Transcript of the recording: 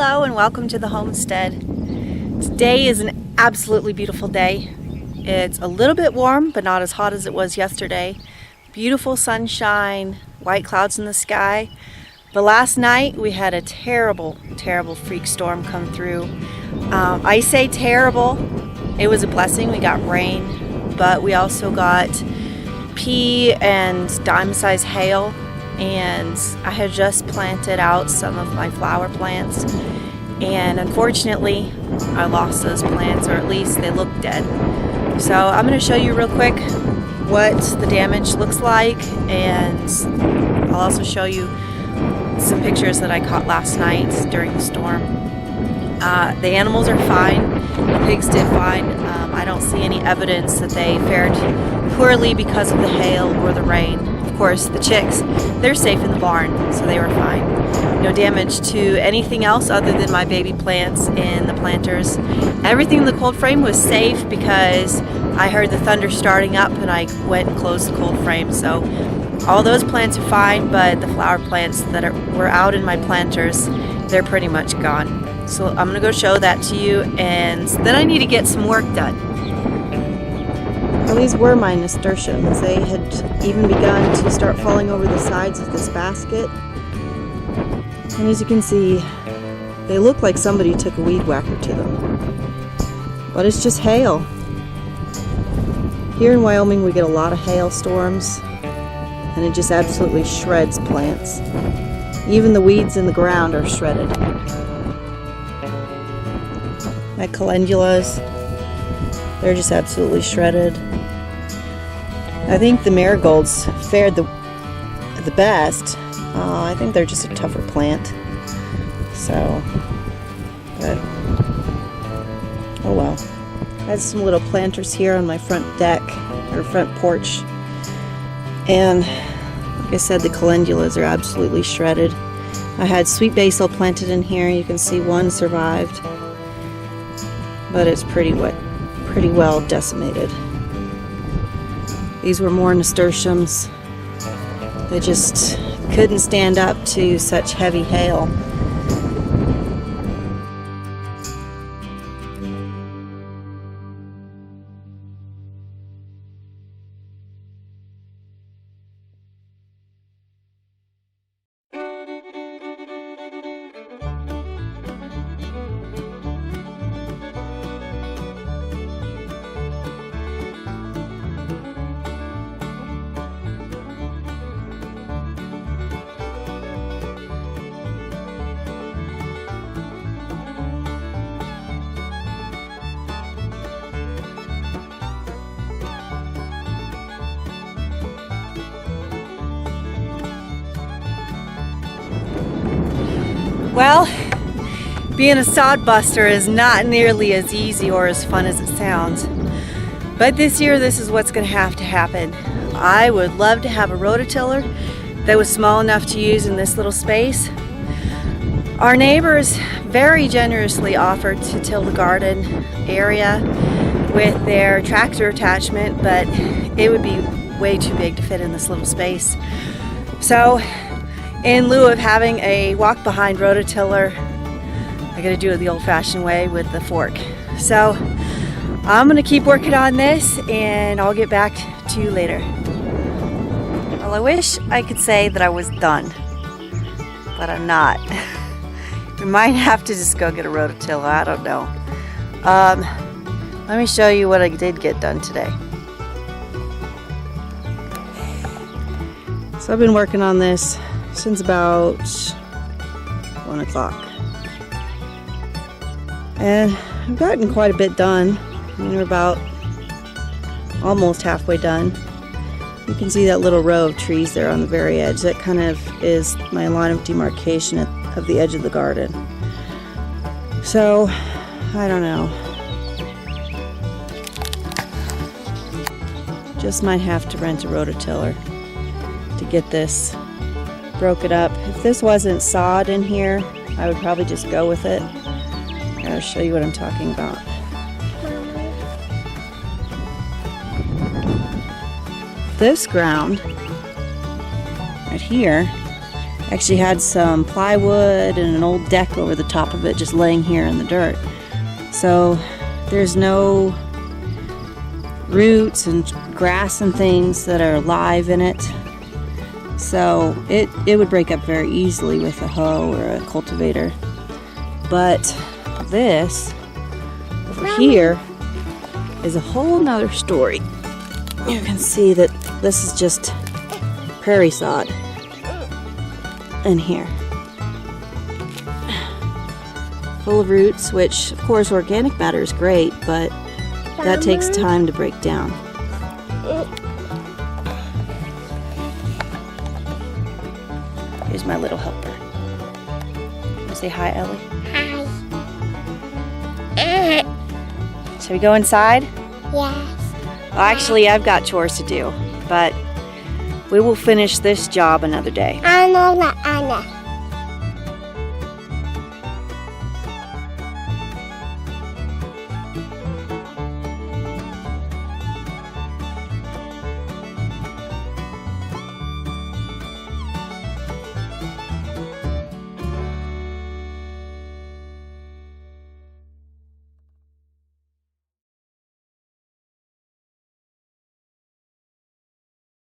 Hello and welcome to the homestead. Today is an absolutely beautiful day. It's a little bit warm, but not as hot as it was yesterday. Beautiful sunshine, white clouds in the sky. But last night we had a terrible freak storm come through. I say terrible, it was a blessing. We got rain, but we also got pea and dime-sized hail. And I had just planted out some of my flower plants, and unfortunately I lost those plants, or at least they look dead. So I'm going to show you real quick what the damage looks like, and I'll also show you some pictures that I caught last night during the storm. The animals are fine. The pigs did fine. I don't see any evidence that they fared poorly because of the hail or the rain. Of course, the chicks, they're safe in the barn, so they were fine. No damage to anything else other than my baby plants in the planters. Everything in the cold frame was safe because I heard the thunder starting up and I went and closed the cold frame. So all those plants are fine, but the flower plants that were out in my planters, they're pretty much gone. So I'm going to go show that to you, and then I need to get some work done. Well, these were my nasturtiums. They had even begun to start falling over the sides of this basket. And as you can see, they look like somebody took a weed whacker to them. But it's just hail. Here in Wyoming we get a lot of hailstorms, and it just absolutely shreds plants. Even the weeds in the ground are shredded. My calendulas, they're just absolutely shredded. I think the marigolds fared the best. I think they're just a tougher plant. So, but oh well. I had some little planters here on my front deck, or front porch. And like I said, the calendulas are absolutely shredded. I had sweet basil planted in here. You can see one survived, but it's pretty well decimated. These were more nasturtiums. They just couldn't stand up to such heavy hail. Well, being a sod buster is not nearly as easy or as fun as it sounds. But this year, this is what's going to happen. I would love to have a rototiller that was small enough to use in this little space. Our neighbors very generously offered to till the garden area with their tractor attachment, but it would be way too big to fit in this little space. So, in lieu of having a walk-behind rototiller, I gotta do it the old-fashioned way with the fork. So I'm gonna keep working on this, and I'll get back to you later. Well, I wish I could say that I was done, but I'm not. We might have to just go get a rototiller, I don't know. Let me show you what I did get done today. So I've been working on this since about 1 o'clock. And I've gotten quite a bit done. We're about almost halfway done. You can see that little row of trees there on the very edge. That kind of is my line of demarcation of the edge of the garden. So, I don't know. Just might have to rent a rototiller to get this broken up. If this wasn't sod in here, I would probably just go with it. I'll show you what I'm talking about. This ground right here Actually had some plywood and an old deck over the top of it just laying here in the dirt. So there's no roots and grass and things that are alive in it. So it would break up very easily with a hoe or a cultivator. But this over here is a whole nother story. You can see that this is just prairie sod in here. Full of roots, which of course organic matter is great, but that takes time to break down. Here's my little helper. Say hi, Ellie. Hi. Shall we go inside? Yes. Well, actually, I've got chores to do, but we will finish this job another day. Anna.